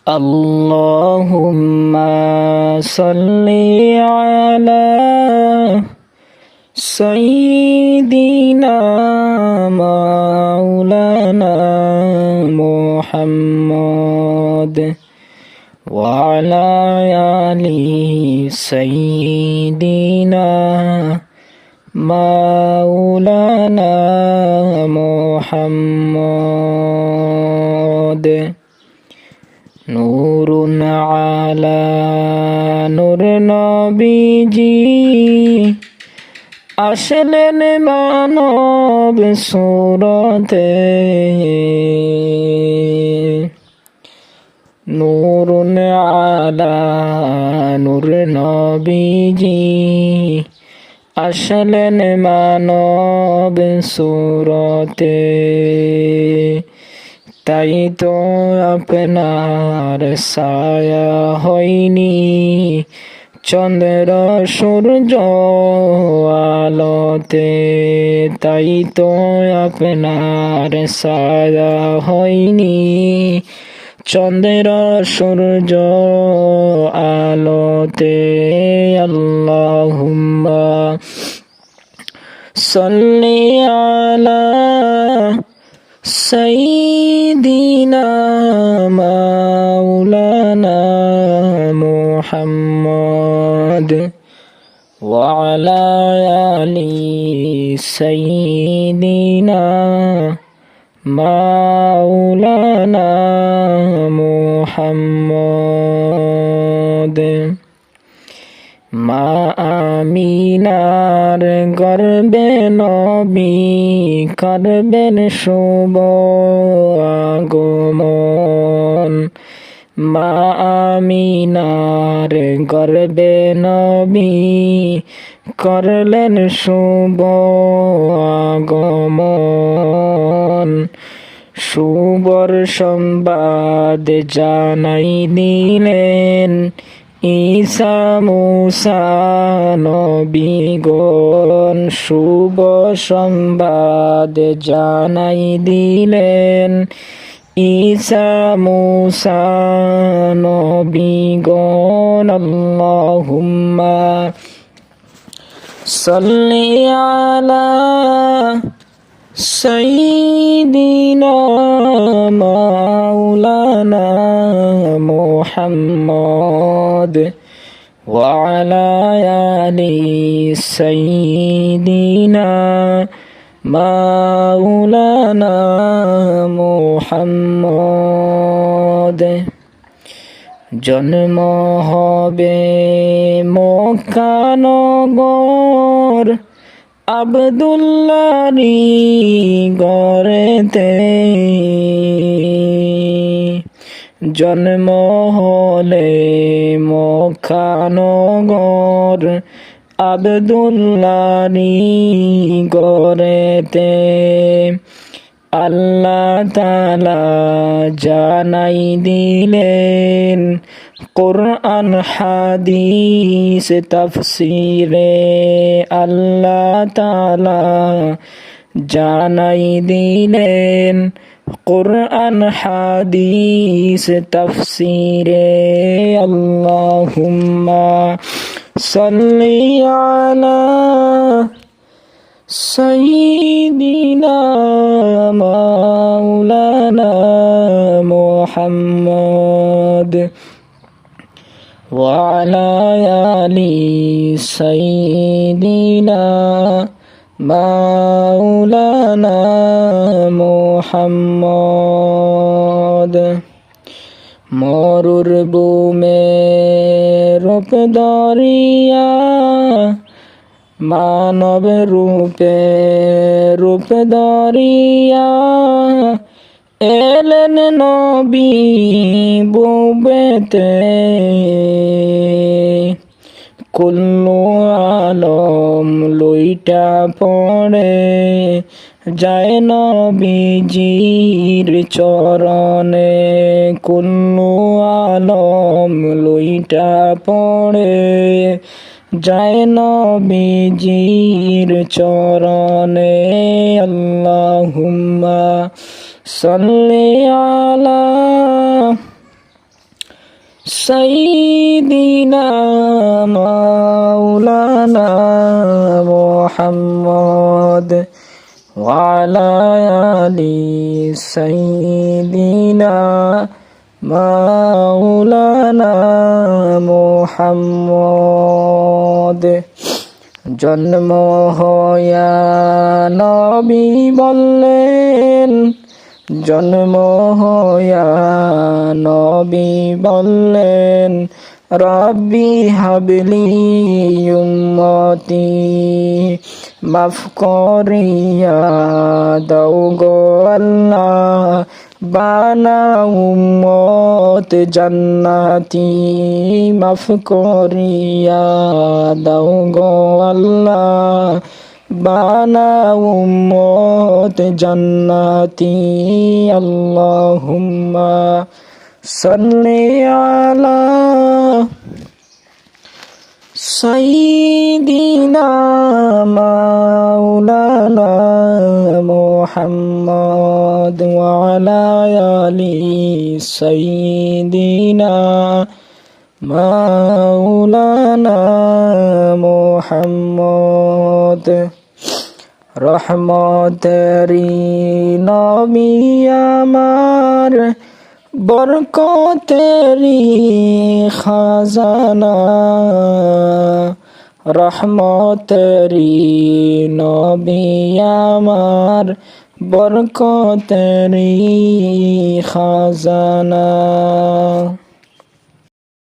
اللهم صل على سيدنا مولانا محمد وعلى آل سيدنا مولانا محمد نور على نور নবীজি আসলেন মানব সুরতে নূর আলা নূর নবীজি আসলেন মানব সুরতে তাই তো আপনার ছায়া হয়নি চন্দ্র সূর্য আলোতে তাই তো আপনার ছায়া হয়নি চন্দ্র সূর্য আলোতে আল্লাহুম্মা সাল্লি আলা সাইয়্যিদিনা মাওলানা মুহাম্মদ ওয়া আলা আলি সাইয়্যিদিনা মাওলানা মুহাম্মদ মা আমিনার গর্বে নবী করবেন শুভ আগমন মা আমিনার গর্বে নবী করলেন শুভ আগমন শুভর সংবাদ জানাই দিলেন ঈসা মুসা নবীগণ শুভ সংবাদ জানাই দিলেন ঈসা মুসা নবীগণ আল্লাহুম্মা সাল্লি আলা সাইয়্যিদিনা মাওলানা মুহাম্মদ ওয়া আলা আলি সাইয়্যিদিনা মাওলানা মুহাম্মদ জন্ম হবে মক্কা নগর আব্দুল্লাহরি গড়েতে জন্ম হলে মক্কা নগর আব্দুল্লাহরি গড়েতে আল্লাহ তাআলা জানাই দিলেন কুরআন হাদিস তাফসিরে আল্লাহ তাআলা জানাই দিলেন কুরআন হাদিস তাফসিরে আল্লাহুম্মা সাল্লি আলা সাইয়্যিদিনা মাওলানা মুহাম্মদ ওয়া আলা আলি সাইয়্যিদিনা মাওলানা মুহাম্মদ মরুর বুমে রূপ দরিয়া মানব রূপে রূপ দরিয়া এলেন নবী বুবেতে কুল্লু আলম লইটা পড়ে যায় নবীজির চরণে কুল্লু আলম লইটা পড়ে যায় নবীজির চরণে আল্লাহুম্মা সাল্লি আলা সাইয়্যিদিনা মাওলানা মুহাম্মদ ওয়া আলা আলি সাইয়্যিদিনা মাওলানা মুহাম্মদ। জন্ম হয়া নবী বললেন, জন্ম হয়া নবী বললেন, রব্বি হাবলি উম্মতি, মাফ করিয়া দাও গো আল্লাহ, বানাও উম্মত জান্নাতি, মাফ করিয়া দাও গো আল্লাহ, বানাও উম্মত জান্নাতি। আল্লাহুম্মা সাল্লি আলা সাইয়্যিদিনা মাওলানা মুহাম্মদ ওয়া আলা আলি সাইয়্যিদিনা মাওলানা মুহাম্মদ। রহমতেরি নবী আমার, বরকতেরি খাজানা, রহমতেরি নবী আমার, বরকতেরি খাজানা।